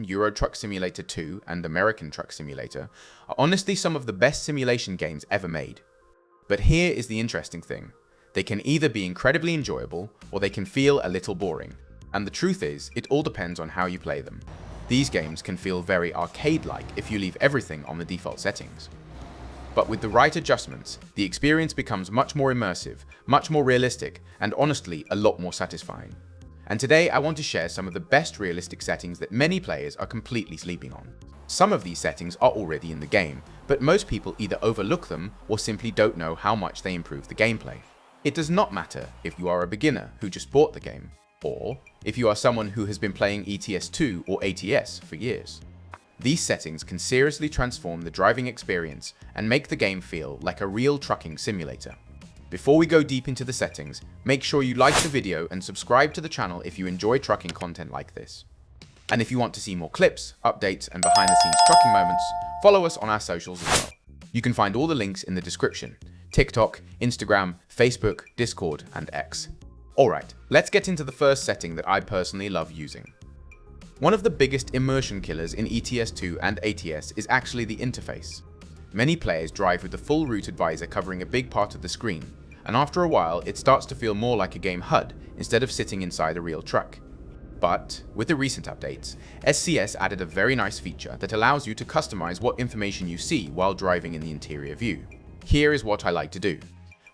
Euro Truck Simulator 2 and American Truck Simulator are honestly some of the best simulation games ever made. But here is the interesting thing. They can either be incredibly enjoyable, or they can feel a little boring. And the truth is, it all depends on how you play them. These games can feel very arcade-like if you leave everything on the default settings. But with the right adjustments, the experience becomes much more immersive, much more realistic, and honestly, a lot more satisfying. And today I want to share some of the best realistic settings that many players are completely sleeping on. Some of these settings are already in the game, but most people either overlook them or simply don't know how much they improve the gameplay. It does not matter if you are a beginner who just bought the game, or if you are someone who has been playing ETS2 or ATS for years. These settings can seriously transform the driving experience and make the game feel like a real trucking simulator. Before we go deep into the settings, make sure you like the video and subscribe to the channel if you enjoy trucking content like this. And if you want to see more clips, updates, and behind the scenes trucking moments, follow us on our socials as well. You can find all the links in the description: TikTok, Instagram, Facebook, Discord, and X. Alright, let's get into the first setting that I personally love using. One of the biggest immersion killers in ETS2 and ATS is actually the interface. Many players drive with the full route advisor covering a big part of the screen, and after a while it starts to feel more like a game HUD instead of sitting inside a real truck. But with the recent updates, SCS added a very nice feature that allows you to customize what information you see while driving in the interior view. Here is what I like to do.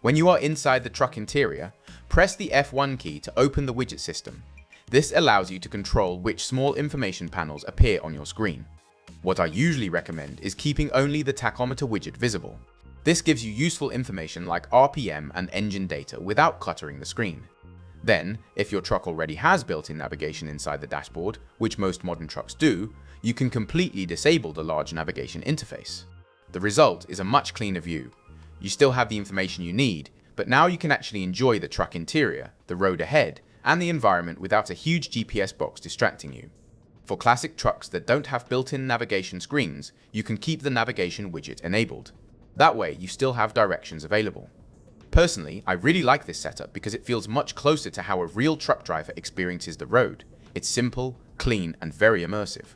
When you are inside the truck interior, press the F1 key to open the widget system. This allows you to control which small information panels appear on your screen. What I usually recommend is keeping only the tachometer widget visible. This gives you useful information like RPM and engine data without cluttering the screen. Then, if your truck already has built-in navigation inside the dashboard, which most modern trucks do, you can completely disable the large navigation interface. The result is a much cleaner view. You still have the information you need, but now you can actually enjoy the truck interior, the road ahead, and the environment without a huge GPS box distracting you. For classic trucks that don't have built-in navigation screens, you can keep the navigation widget enabled. That way, you still have directions available. Personally, I really like this setup because it feels much closer to how a real truck driver experiences the road. It's simple, clean, and very immersive.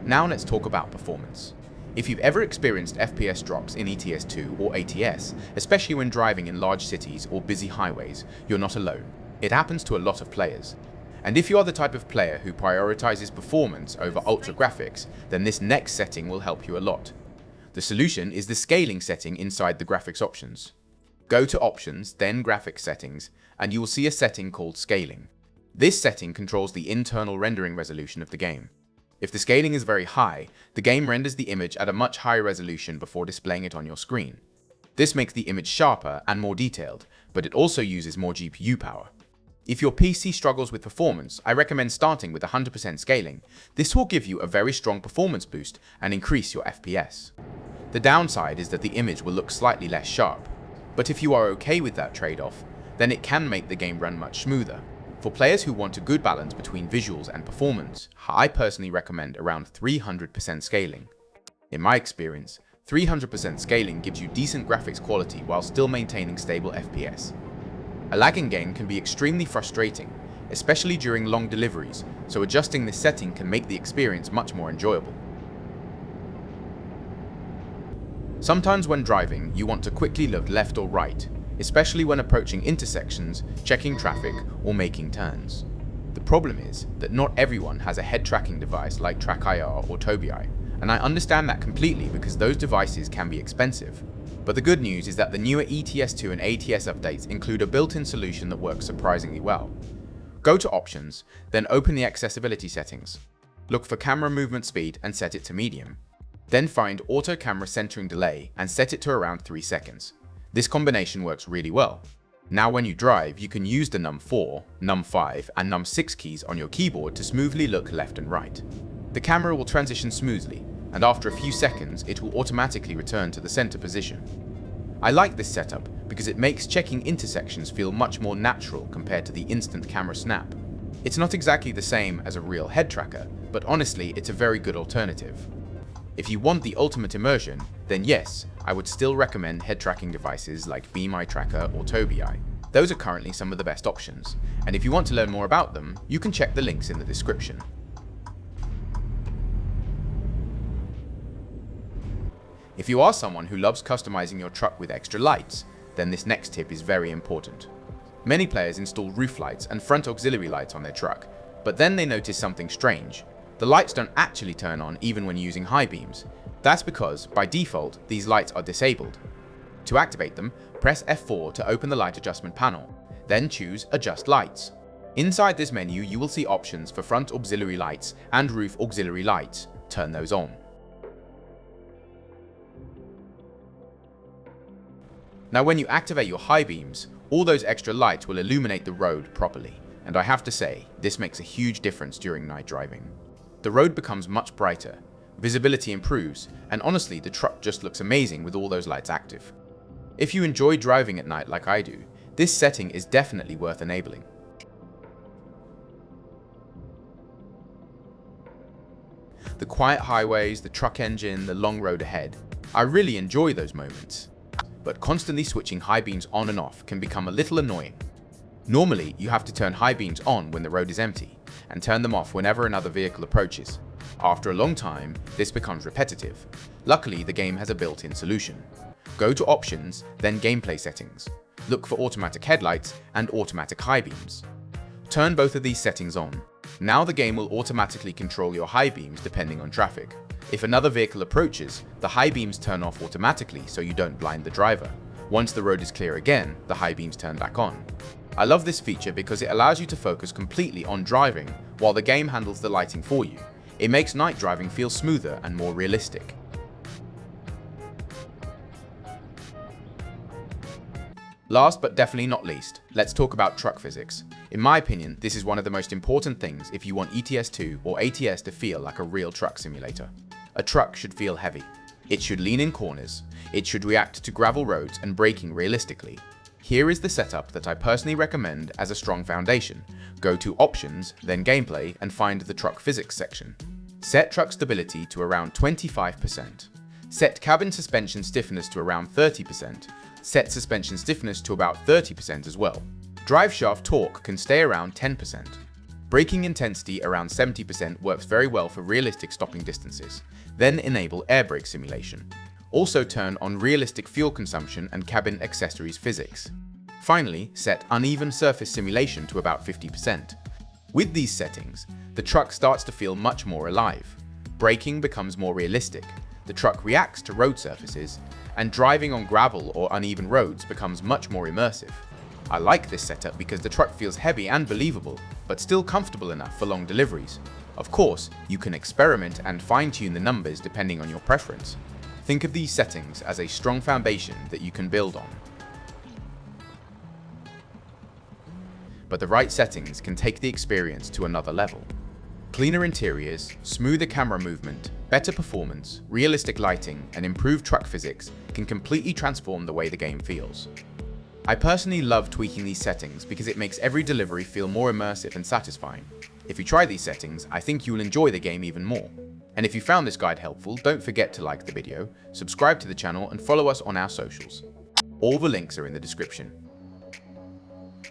Now let's talk about performance. If you've ever experienced FPS drops in ETS2 or ATS, especially when driving in large cities or busy highways, you're not alone. It happens to a lot of players. And if you are the type of player who prioritizes performance over ultra graphics, then this next setting will help you a lot. The solution is the scaling setting inside the graphics options. Go to Options, then Graphics Settings, and you will see a setting called Scaling. This setting controls the internal rendering resolution of the game. If the scaling is very high, the game renders the image at a much higher resolution before displaying it on your screen. This makes the image sharper and more detailed, but it also uses more GPU power. If your PC struggles with performance, I recommend starting with 100% scaling. This will give you a very strong performance boost and increase your FPS. The downside is that the image will look slightly less sharp, but if you are okay with that trade-off, then it can make the game run much smoother. For players who want a good balance between visuals and performance, I personally recommend around 300% scaling. In my experience, 300% scaling gives you decent graphics quality while still maintaining stable FPS. A lagging game can be extremely frustrating, especially during long deliveries, so adjusting this setting can make the experience much more enjoyable. Sometimes when driving, you want to quickly look left or right, especially when approaching intersections, checking traffic, or making turns. The problem is that not everyone has a head tracking device like TrackIR or Tobii, and I understand that completely because those devices can be expensive. But the good news is that the newer ETS2 and ATS updates include a built-in solution that works surprisingly well. Go to Options, then open the accessibility settings. Look for camera movement speed and set it to medium. Then find auto camera centering delay and set it to around 3 seconds. This combination works really well. Now when you drive, you can use the num4, num5, and num6 keys on your keyboard to smoothly look left and right. The camera will transition smoothly, and after a few seconds, it will automatically return to the center position. I like this setup because it makes checking intersections feel much more natural compared to the instant camera snap. It's not exactly the same as a real head tracker, but honestly, it's a very good alternative. If you want the ultimate immersion, then yes, I would still recommend head tracking devices like Be My Tracker or Tobii. Those are currently some of the best options, and if you want to learn more about them, you can check the links in the description. If you are someone who loves customizing your truck with extra lights, then this next tip is very important. Many players install roof lights and front auxiliary lights on their truck, but then they notice something strange. The lights don't actually turn on even when using high beams. That's because, by default, these lights are disabled. To activate them, press F4 to open the light adjustment panel, then choose Adjust Lights. Inside this menu, you will see options for front auxiliary lights and roof auxiliary lights. Turn those on. Now when you activate your high beams, all those extra lights will illuminate the road properly, and I have to say, this makes a huge difference during night driving. The road becomes much brighter, visibility improves, and honestly the truck just looks amazing with all those lights active. If you enjoy driving at night like I do, this setting is definitely worth enabling. The quiet highways, the truck engine, the long road ahead, I really enjoy those moments. But constantly switching high beams on and off can become a little annoying. Normally, you have to turn high beams on when the road is empty, and turn them off whenever another vehicle approaches. After a long time, this becomes repetitive. Luckily, the game has a built-in solution. Go to Options, then Gameplay Settings. Look for automatic headlights and automatic high beams. Turn both of these settings on. Now the game will automatically control your high beams depending on traffic. If another vehicle approaches, the high beams turn off automatically so you don't blind the driver. Once the road is clear again, the high beams turn back on. I love this feature because it allows you to focus completely on driving while the game handles the lighting for you. It makes night driving feel smoother and more realistic. Last but definitely not least, let's talk about truck physics. In my opinion, this is one of the most important things if you want ETS2 or ATS to feel like a real truck simulator. A truck should feel heavy. It should lean in corners. It should react to gravel roads and braking realistically. Here is the setup that I personally recommend as a strong foundation. Go to Options, then Gameplay, and find the Truck Physics section. Set truck stability to around 25%. Set cabin suspension stiffness to around 30%. Set suspension stiffness to about 30% as well. Drive shaft torque can stay around 10%. Braking intensity around 70% works very well for realistic stopping distances. Then enable air brake simulation. Also turn on realistic fuel consumption and cabin accessories physics. Finally, set uneven surface simulation to about 50%. With these settings, the truck starts to feel much more alive. Braking becomes more realistic. The truck reacts to road surfaces, and driving on gravel or uneven roads becomes much more immersive. I like this setup because the truck feels heavy and believable, but still comfortable enough for long deliveries. Of course, you can experiment and fine-tune the numbers depending on your preference. Think of these settings as a strong foundation that you can build on. But the right settings can take the experience to another level. Cleaner interiors, smoother camera movement, better performance, realistic lighting, and improved truck physics can completely transform the way the game feels. I personally love tweaking these settings because it makes every delivery feel more immersive and satisfying. If you try these settings, I think you will enjoy the game even more. And if you found this guide helpful, don't forget to like the video, subscribe to the channel, and follow us on our socials. All the links are in the description.